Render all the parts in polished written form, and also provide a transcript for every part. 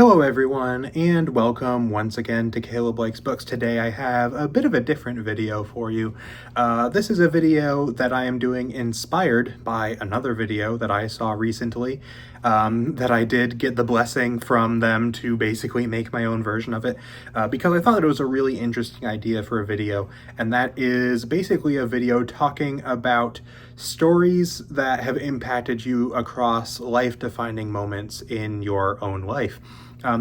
Hello everyone, and welcome once again to Caleb Likes Books. Today I have a bit of a different video for you. This is a video that I am doing inspired by another video that I saw recently, that I did get the blessing from them to basically make my own version of it, because I thought that it was a really interesting idea for a video, and that is basically a video talking about stories that have impacted you across life-defining moments in your own life.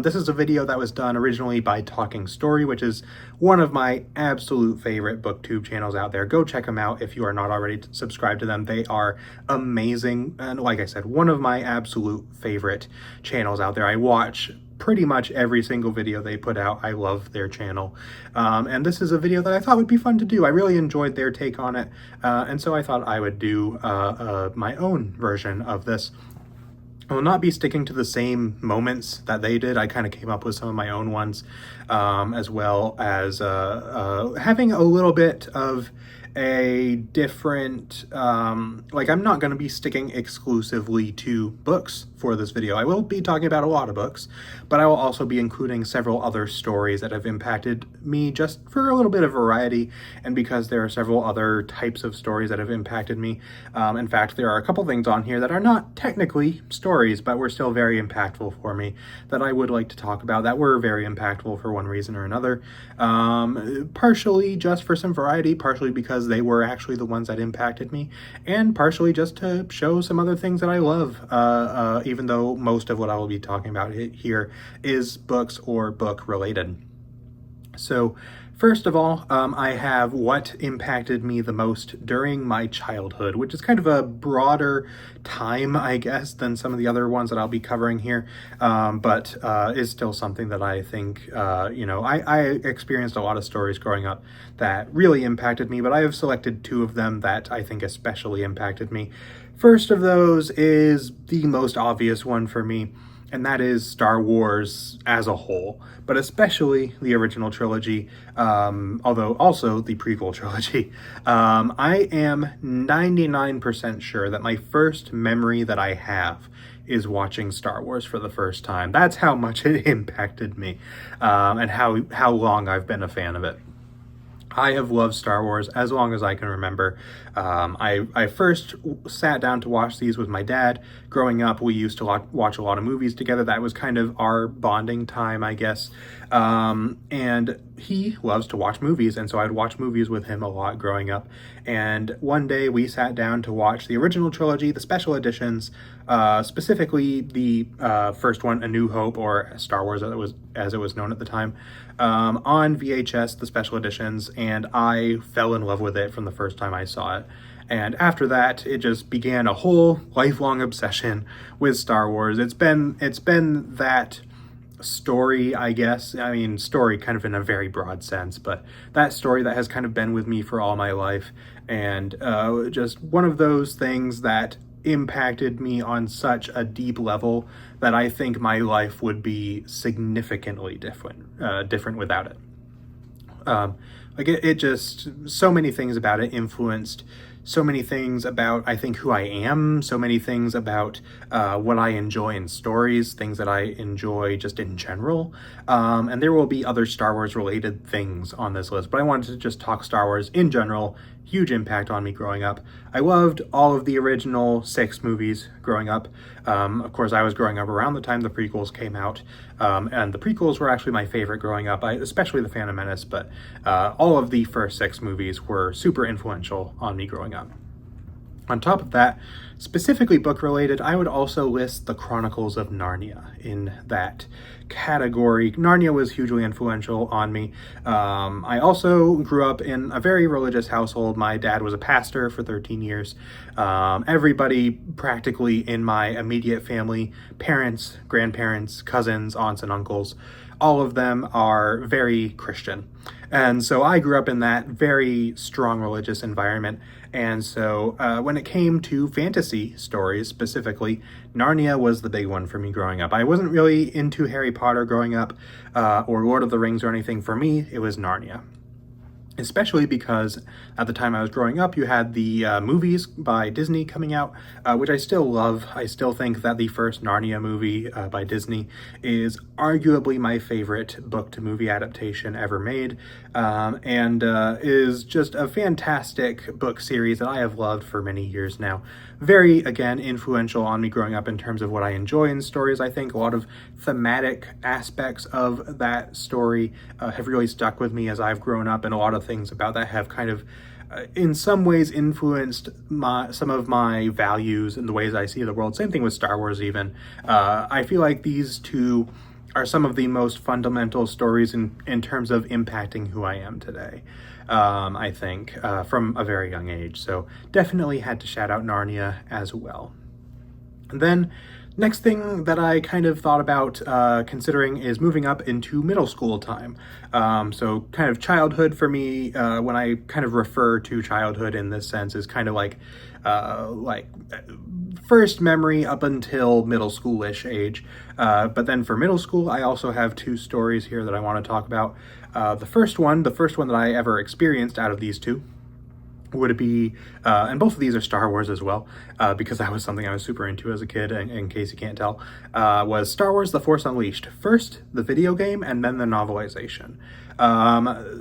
This is a video that was done originally by Talking Story, which is one of my absolute favorite booktube channels out there. Go check them out if you are not already subscribed to them. They are amazing, and like I said, one of my absolute favorite channels out there. I watch pretty much every single video they put out. I love their channel. And this is a video that I thought would be fun to do. I really enjoyed their take on it, and so I thought I would do my own version of this. I will not be sticking to the same moments that they did. I kind of came up with some of my own ones, as well as having a little bit of a different, like I'm not going to be sticking exclusively to books for this video. I will be talking about a lot of books, but I will also be including several other stories that have impacted me just for a little bit of variety, and because there are several other types of stories that have impacted me. In fact, there are a couple things on here that are not technically stories, but were still very impactful for me that I would like to talk about, that were very impactful for one reason or another. Partially just for some variety, partially because they were actually the ones that impacted me, and partially just to show some other things that I love, even though most of what I will be talking about here is books or book related. So first of all, I have what impacted me the most during my childhood, which is kind of a broader time, I guess, than some of the other ones that I'll be covering here, but is still something that I think, I experienced a lot of stories growing up that really impacted me, but I have selected two of them that I think especially impacted me. First of those is the most obvious one for me, and that is Star Wars as a whole, but especially the original trilogy, although also the prequel trilogy. I am 99% sure that my first memory that I have is watching Star Wars for the first time. That's how much it impacted me, and how long I've been a fan of it. I have loved Star Wars as long as I can remember. I first sat down to watch these with my dad. Growing up, we used to watch a lot of movies together. That was kind of our bonding time, I guess. And he loves to watch movies, and so I'd watch movies with him a lot growing up. And one day we sat down to watch the original trilogy, the special editions, specifically the first one, A New Hope, or Star Wars as it was known at the time, on VHS, the special editions, and I fell in love with it from the first time I saw it. And after that, it just began a whole lifelong obsession with Star Wars. It's been that story, I guess. I mean, story kind of in a very broad sense, but that story that has kind of been with me for all my life, and just one of those things that impacted me on such a deep level that I think my life would be significantly different without it. It just, so many things about it influenced so many things about, I think, who I am, so many things about what I enjoy in stories, things that I enjoy just in general. And there will be other Star Wars related things on this list, but I wanted to just talk Star Wars in general. Huge impact on me growing up. I loved all of the original 6 movies growing up. Of course, I was growing up around the time the prequels came out, and the prequels were actually my favorite growing up, especially The Phantom Menace, but all of the first 6 movies were super influential on me growing up. On top of that, specifically book-related, I would also list The Chronicles of Narnia in that category. Narnia was hugely influential on me. I also grew up in a very religious household. My dad was a pastor for 13 years. Everybody practically in my immediate family, parents, grandparents, cousins, aunts, and uncles, all of them are very Christian. And so I grew up in that very strong religious environment. And so when it came to fantasy stories specifically, Narnia was the big one for me growing up. I wasn't really into Harry Potter growing up, or Lord of the Rings or anything. For me, it was Narnia. especially because at the time I was growing up, you had the movies by Disney coming out, which I still love. I still think that the first Narnia movie by Disney is arguably my favorite book to movie adaptation ever made, and is just a fantastic book series that I have loved for many years now. Very, again, influential on me growing up in terms of what I enjoy in stories. I think a lot of thematic aspects of that story have really stuck with me as I've grown up, and a lot of things about that have kind of in some ways influenced some of my values and the ways I see the world. Same thing with Star Wars even. I feel like these two are some of the most fundamental stories in terms of impacting who I am today, I think, from a very young age. So definitely had to shout out Narnia as well. And then next thing that I kind of thought about considering is moving up into middle school time. So kind of childhood for me, when I kind of refer to childhood in this sense, is kind of like first memory up until middle schoolish age. But then for middle school, I also have two stories here that I want to talk about. The first one that I ever experienced out of these two would be, and both of these are Star Wars as well, because that was something I was super into as a kid, in case you can't tell, was Star Wars The Force Unleashed. First, the video game, and then the novelization.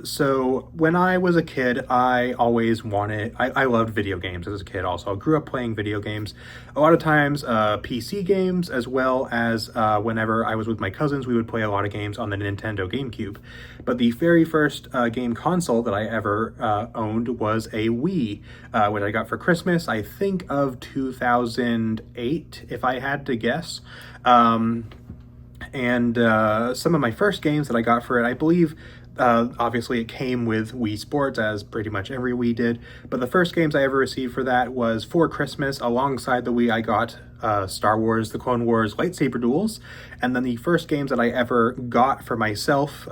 So when I was a kid, I loved video games as a kid also. I grew up playing video games, a lot of times PC games, as well as whenever I was with my cousins, we would play a lot of games on the Nintendo GameCube. But the very first game console that I ever owned was a Wii, which I got for Christmas, I think of 2008, if I had to guess. And some of my first games that I got for it, I believe, obviously it came with Wii Sports, as pretty much every Wii did, but the first games I ever received for that was for Christmas. Alongside the Wii, I got Star Wars, The Clone Wars Lightsaber Duels, and then the first games that I ever got for myself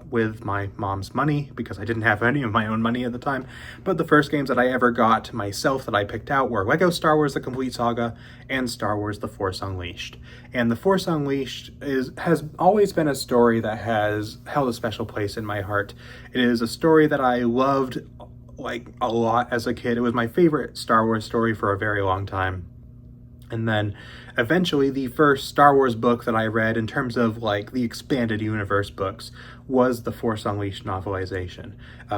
with my mom's money, because I didn't have any of my own money at the time, but the first games that I ever got myself that I picked out were Lego Star Wars The Complete Saga and Star Wars The Force Unleashed. And The Force Unleashed has always been a story that has held a special place in my heart. It is a story that I loved like a lot as a kid. It was my favorite Star Wars story for a very long time. And then eventually the first Star Wars book that I read in terms of like the expanded universe books was the Force Unleashed novelization.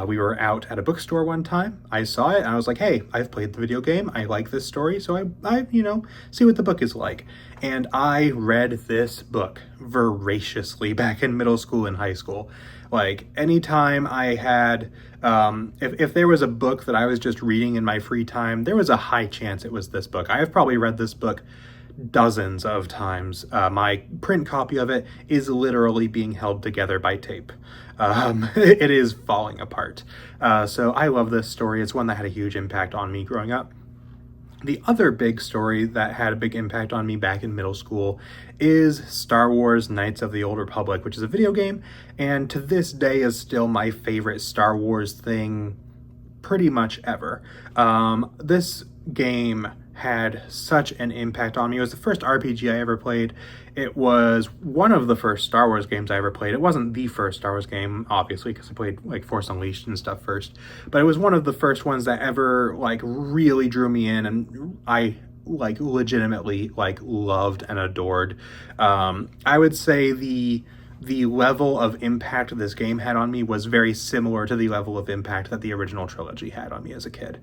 We were out at a bookstore one time. I saw it and I was like, hey, I've played the video game. I like this story. So I see what the book is like. And I read this book voraciously back in middle school and high school. Like anytime I had, if there was a book that I was just reading in my free time, there was a high chance it was this book. I have probably read this book dozens of times. My print copy of it is literally being held together by tape. It is falling apart. So I love this story. It's one that had a huge impact on me growing up. The other big story that had a big impact on me back in middle school is Star Wars Knights of the Old Republic, which is a video game, and to this day is still my favorite Star Wars thing pretty much ever. This game had such an impact on me. It was the first RPG I ever played. It was one of the first Star Wars games I ever played. It wasn't the first Star Wars game, obviously, because I played like Force Unleashed and stuff first, but it was one of the first ones that ever like really drew me in, and I like legitimately like loved and adored. I would say the level of impact this game had on me was very similar to the level of impact that the original trilogy had on me as a kid.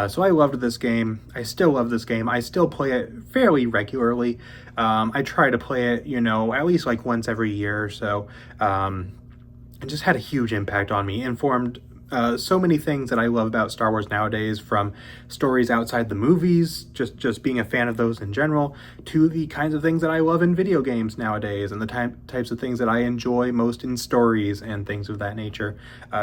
So I loved this game. I still love this game. I still play it fairly regularly. I try to play it, at least like once every year or so. It just had a huge impact on me, informed so many things that I love about Star Wars nowadays, from stories outside the movies, just being a fan of those in general, to the kinds of things that I love in video games nowadays, and the types of things that I enjoy most in stories and things of that nature.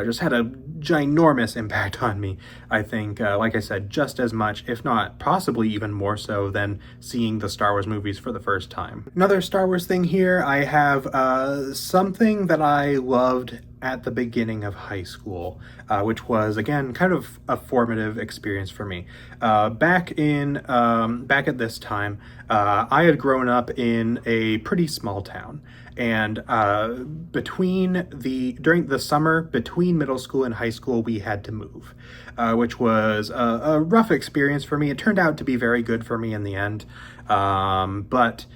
Just had a ginormous impact on me, I think, like I said, just as much, if not possibly even more so, than seeing the Star Wars movies for the first time. Another Star Wars thing here, I have something that I loved at the beginning of high school, which was, again, kind of a formative experience for me. Back at this time, I had grown up in a pretty small town, And during the summer between middle school and high school, we had to move, which was a rough experience for me. It turned out to be very good for me in the end, but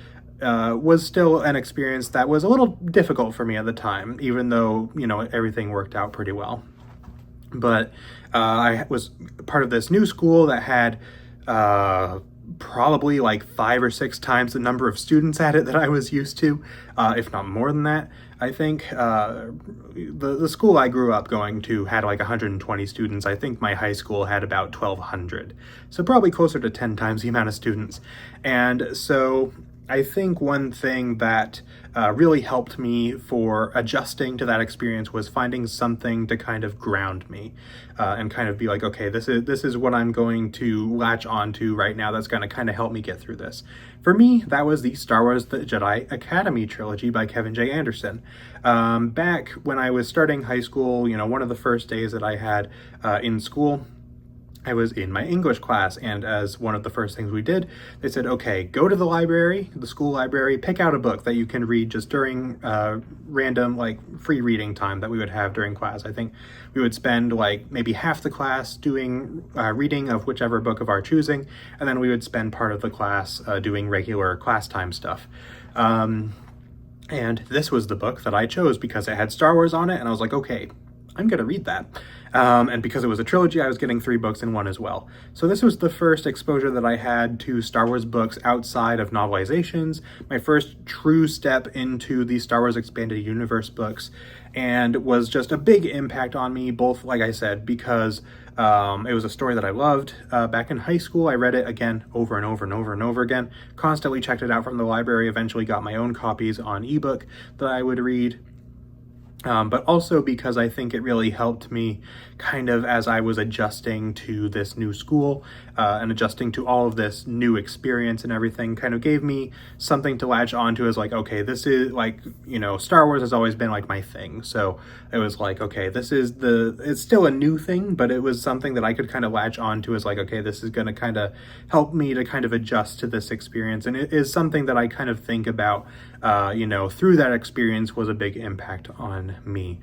was still an experience that was a little difficult for me at the time, even though, everything worked out pretty well. But I was part of this new school that had probably like 5 or 6 times the number of students at it that I was used to, if not more than that. I think the school I grew up going to had like 120 students. I think my high school had about 1,200, so probably closer to 10 times the amount of students. And so I think one thing that really helped me for adjusting to that experience was finding something to kind of ground me, and kind of be like, okay, this is what I'm going to latch onto right now that's going to kind of help me get through this. For me, that was the Star Wars: The Jedi Academy trilogy by Kevin J. Anderson. Back when I was starting high school, one of the first days that I had in school, I was in my English class, and as one of the first things we did, they said, okay, go to the library, the school library, pick out a book that you can read just during random, like, free reading time that we would have during class. I think we would spend, like, maybe half the class doing reading of whichever book of our choosing, and then we would spend part of the class doing regular class time stuff. And this was the book that I chose because it had Star Wars on it, and I was like, okay, I'm gonna read that. And because it was a trilogy, I was getting 3 books in one as well. So this was the first exposure that I had to Star Wars books outside of novelizations, my first true step into the Star Wars Expanded Universe books, and was just a big impact on me, both, like I said, because it was a story that I loved. Back in high school, I read it again over and over and over and over again, constantly checked it out from the library, eventually got my own copies on ebook that I would read. But also because I think it really helped me kind of as I was adjusting to this new school and adjusting to all of this new experience and everything, kind of gave me something to latch onto as like, okay, this is like, Star Wars has always been like my thing. So it was like, okay, it's still a new thing, but it was something that I could kind of latch onto as like, okay, this is going to kind of help me to kind of adjust to this experience. And it is something that I kind of think about, through that experience was a big impact on me.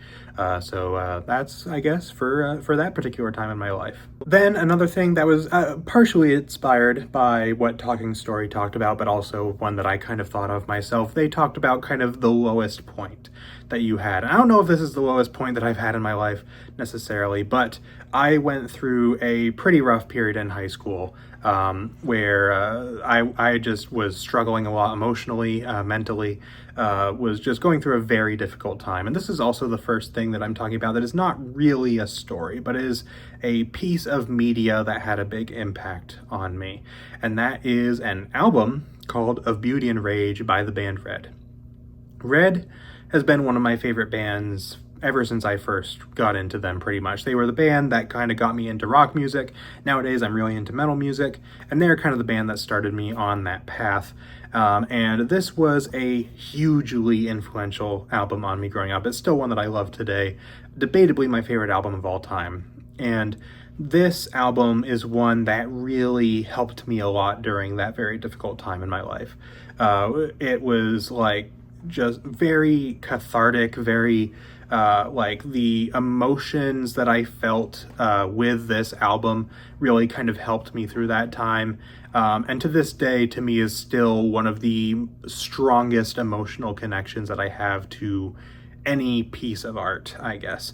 So that's, I guess, for that particular time in my life. Then another thing that was partially inspired by what Talking Story talked about, but also one that I kind of thought of myself. They talked about kind of the lowest point that you had. And I don't know if this is the lowest point that I've had in my life necessarily, but I went through a pretty rough period in high school where I just was struggling a lot emotionally, mentally, was just going through a very difficult time. And this is also the first thing that I'm talking about that is not really a story, but is a piece of media that had a big impact on me. And that is an album called Of Beauty and Rage by the band Red. Red has been one of my favorite bands ever since I first got into them, pretty much. They were the band that kind of got me into rock music. Nowadays, I'm really into metal music, and they're kind of the band that started me on that path. And this was a hugely influential album on me growing up. It's still one that I love today. Debatably my favorite album of all time. And this album is one that really helped me a lot during that very difficult time in my life. It was like just very cathartic, very like the emotions that I felt with this album really kind of helped me through that time. And to this day, to me, is still one of the strongest emotional connections that I have to any piece of art, I guess.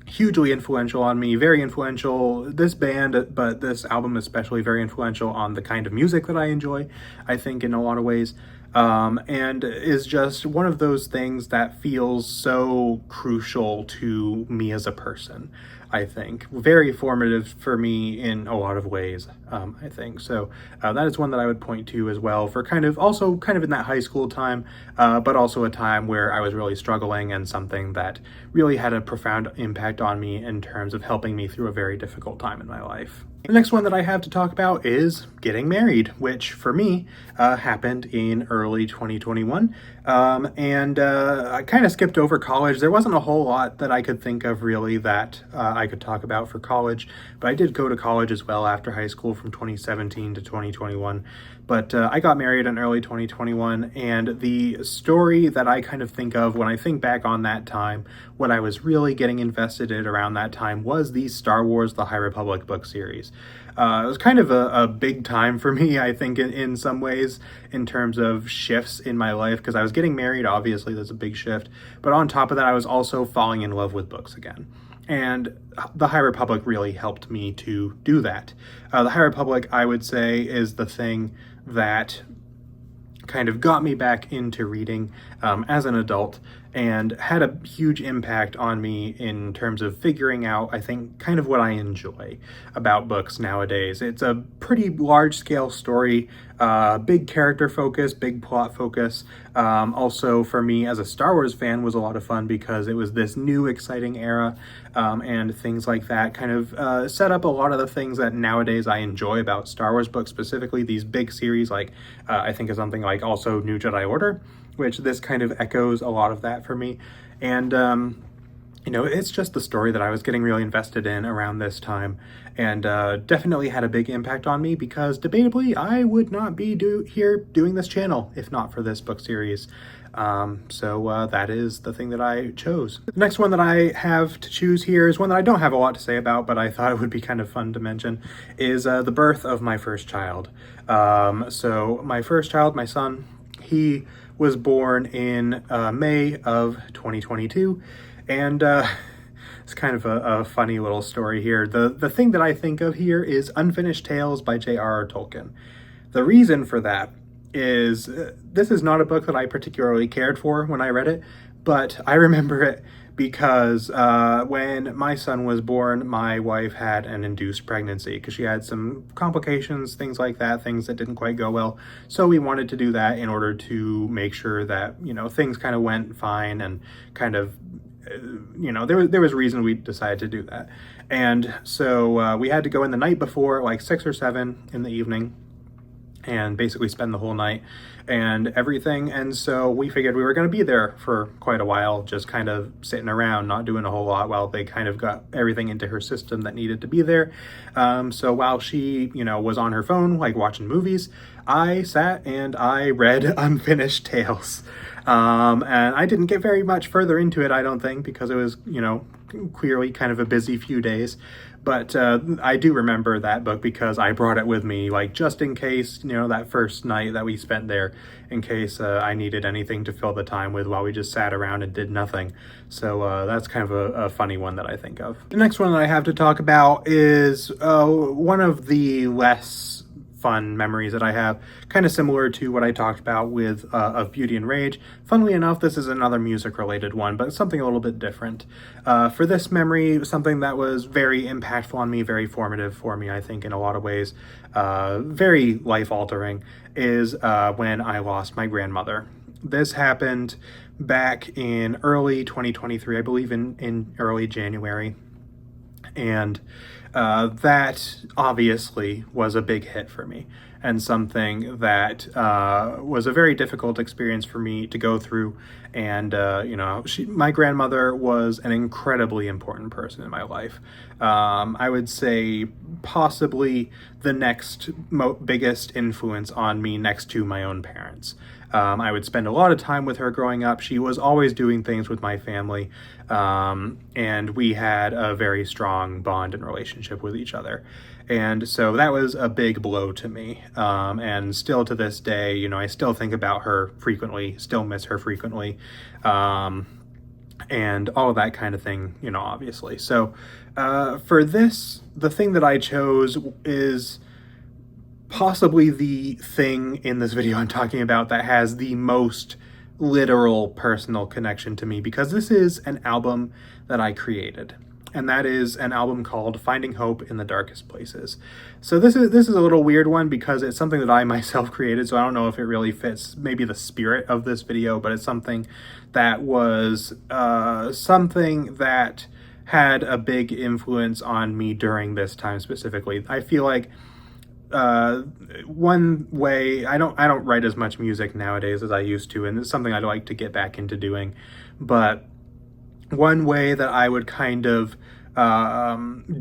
Hugely influential on me, very influential, this band, but this album especially very influential on the kind of music that I enjoy, I think, in a lot of ways. And is just one of those things that feels so crucial to me as a person, I think. Very formative for me in a lot of ways, I think. So that is one that I would point to as well for kind of in that high school time, but also a time where I was really struggling and something that really had a profound impact on me in terms of helping me through a very difficult time in my life. The next one that I have to talk about is getting married, which for me happened in early 2021. And I kind of skipped over college. There wasn't a whole lot that I could think of really that I could talk about for college, but I did go to college as well after high school from 2017 to 2021. But I got married in early 2021, and the story that I kind of think of when I think back on that time, what I was really getting invested in around that time was the Star Wars The High Republic book series. It was kind of a big time for me, I think, in some ways, in terms of shifts in my life, because I was getting married, obviously, that's a big shift. But on top of that, I was also falling in love with books again. And The High Republic really helped me to do that. The High Republic, I would say, is the thing that kind of got me back into reading as an adult, and had a huge impact on me in terms of figuring out, I think, kind of what I enjoy about books nowadays. It's a pretty large-scale story, big character focus, big plot focus. Also, for me as a Star Wars fan, was a lot of fun because it was this new, exciting era, and things like that kind of set up a lot of the things that nowadays I enjoy about Star Wars books, specifically these big series, like I think of something like also New Jedi Order, which this kind of echoes a lot of that for me. And, you know, it's just the story that I was getting really invested in around this time, and definitely had a big impact on me, because debatably I would not be here doing this channel if not for this book series. So that is the thing that I chose. The next one that I have to choose here is one that I don't have a lot to say about, but I thought it would be kind of fun to mention, is the birth of my first child. So my first child, my son, he was born in May of 2022, and it's kind of a funny little story here. The thing that I think of here is Unfinished Tales by J.R.R. Tolkien. The reason for that is this is not a book that I particularly cared for when I read it, but I remember it because when my son was born, my wife had an induced pregnancy because she had some complications, things like that, things that didn't quite go well. So we wanted to do that in order to make sure that, you know, things kind of went fine, and kind of, you know, there was reason we decided to do that. And so we had to go in the night before, like 6 or 7 in the evening, and basically spend the whole night and everything. And so we figured we were going to be there for quite a while, just kind of sitting around, not doing a whole lot, while they kind of got everything into her system that needed to be there. So while she, you know, was on her phone, like watching movies, I sat and I read Unfinished Tales. And I didn't get very much further into it, I don't think, because it was, you know, clearly kind of a busy few days. But I do remember that book because I brought it with me, like, just in case, you know, that first night that we spent there, in case I needed anything to fill the time with while we just sat around and did nothing. So that's kind of a funny one that I think of. The next one that I have to talk about is one of the less fun memories that I have, kind of similar to what I talked about with of Beauty and Rage. Funnily enough, this is another music related one, but something a little bit different. For this memory, something that was very impactful on me, very formative for me, I think, in a lot of ways, very life altering, is when I lost my grandmother. This happened back in early 2023, I believe in early January. And that obviously was a big hit for me, and something that was a very difficult experience for me to go through. And you know, my grandmother was an incredibly important person in my life. I would say possibly the next biggest influence on me, next to my own parents. I would spend a lot of time with her growing up. She was always doing things with my family, and we had a very strong bond and relationship with each other. And so that was a big blow to me. And still to this day, you know, I still think about her frequently, still miss her frequently, and all of that kind of thing, you know, obviously. So for this, the thing that I chose is possibly the thing in this video I'm talking about that has the most literal personal connection to me, because this is an album that I created, and that is an album called Finding Hope in the Darkest Places. So this is a little weird one because it's something that I myself created, so I don't know if it really fits maybe the spirit of this video, but it's something that was something that had a big influence on me during this time specifically. I feel like one way, I don't write as much music nowadays as I used to, and it's something I'd like to get back into doing, but one way that I would kind of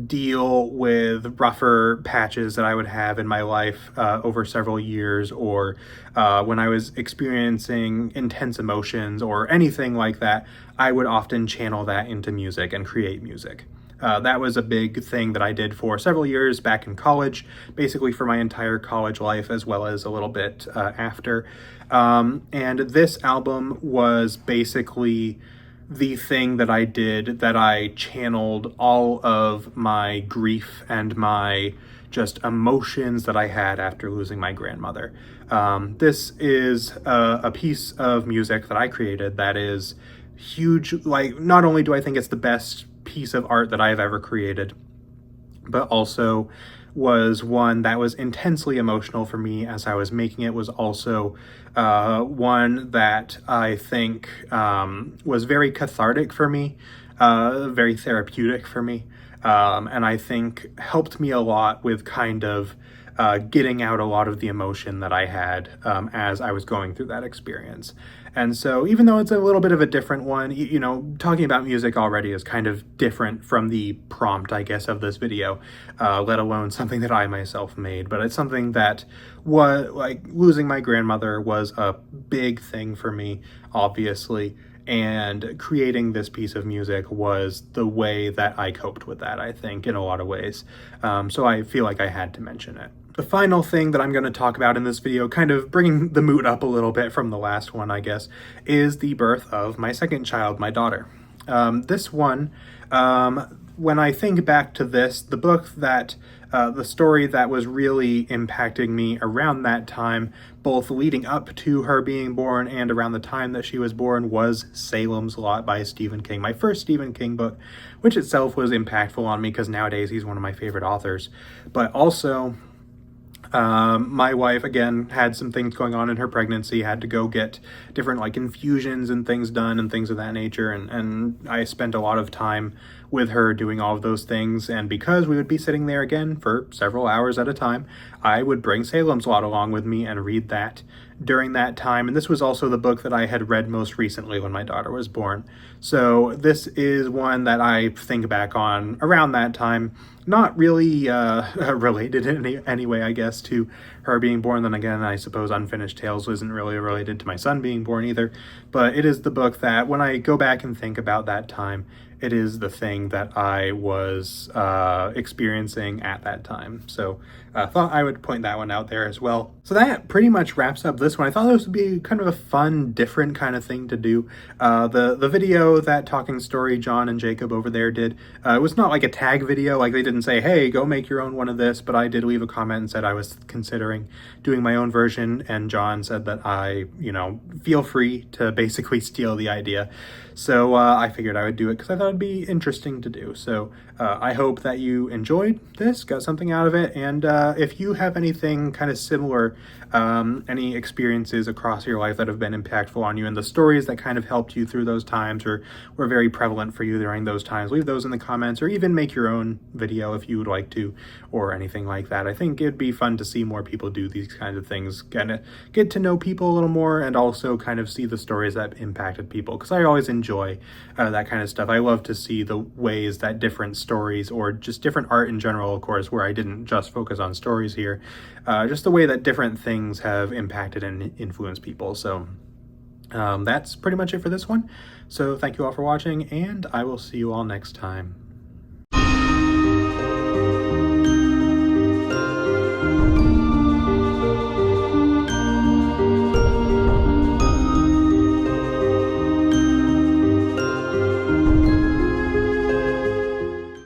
deal with rougher patches that I would have in my life over several years, or when I was experiencing intense emotions or anything like that, I would often channel that into music and create music. That was a big thing that I did for several years back in college, basically for my entire college life, as well as a little bit after. And this album was basically the thing that I did, that I channeled all of my grief and my just emotions that I had after losing my grandmother. This is a piece of music that I created that is huge. Like, not only do I think it's the best piece of art that I've ever created, but also was one that was intensely emotional for me as I was making it, was also one that I think was very cathartic for me, very therapeutic for me, and I think helped me a lot with kind of getting out a lot of the emotion that I had as I was going through that experience. And so even though it's a little bit of a different one, you know, talking about music already is kind of different from the prompt, I guess, of this video, let alone something that I myself made. But it's something that was, like, losing my grandmother was a big thing for me, obviously. And creating this piece of music was the way that I coped with that, I think, in a lot of ways. So I feel like I had to mention it. The final thing that I'm going to talk about in this video, kind of bringing the mood up a little bit from the last one, I guess, is the birth of my second child, my daughter. This one, when I think back to this, the book that, the story that was really impacting me around that time, both leading up to her being born and around the time that she was born, was Salem's Lot by Stephen King, my first Stephen King book, which itself was impactful on me because nowadays he's one of my favorite authors. But also, my wife, again, had some things going on in her pregnancy, had to go get different, like, infusions and things done and things of that nature, and I spent a lot of time with her doing all of those things. And because we would be sitting there again for several hours at a time, I would bring Salem's Lot along with me and read that during that time. And this was also the book that I had read most recently when my daughter was born. So this is one that I think back on around that time, not really related in any way, I guess, to her being born. Then again, I suppose Unfinished Tales isn't really related to my son being born either. But it is the book that, when I go back and think about that time, it is the thing that I was experiencing at that time. So I thought I would point that one out there as well. So that pretty much wraps up this one. I thought this would be kind of a fun, different kind of thing to do. The video that Talking Story John and Jacob over there did, it was not like a tag video. Like, they didn't say, hey, go make your own one of this, but I did leave a comment and said I was considering doing my own version, and John said that I, you know, feel free to basically steal the idea. So I figured I would do it because I thought it'd be interesting to do. So I hope that you enjoyed this, got something out of it, and if you have anything kind of similar, any experiences across your life that have been impactful on you, and the stories that kind of helped you through those times or were very prevalent for you during those times, leave those in the comments, or even make your own video if you would like to, or anything like that. I think it'd be fun to see more people do these kinds of things, kind of get to know people a little more, and also kind of see the stories that impacted people, because I always enjoy that kind of stuff. I love to see the ways that different stories, or just different art in general, of course, where I didn't just focus on stories here, just the way that different things have impacted and influenced people. So that's pretty much it for this one. So thank you all for watching, and I will see you all next time.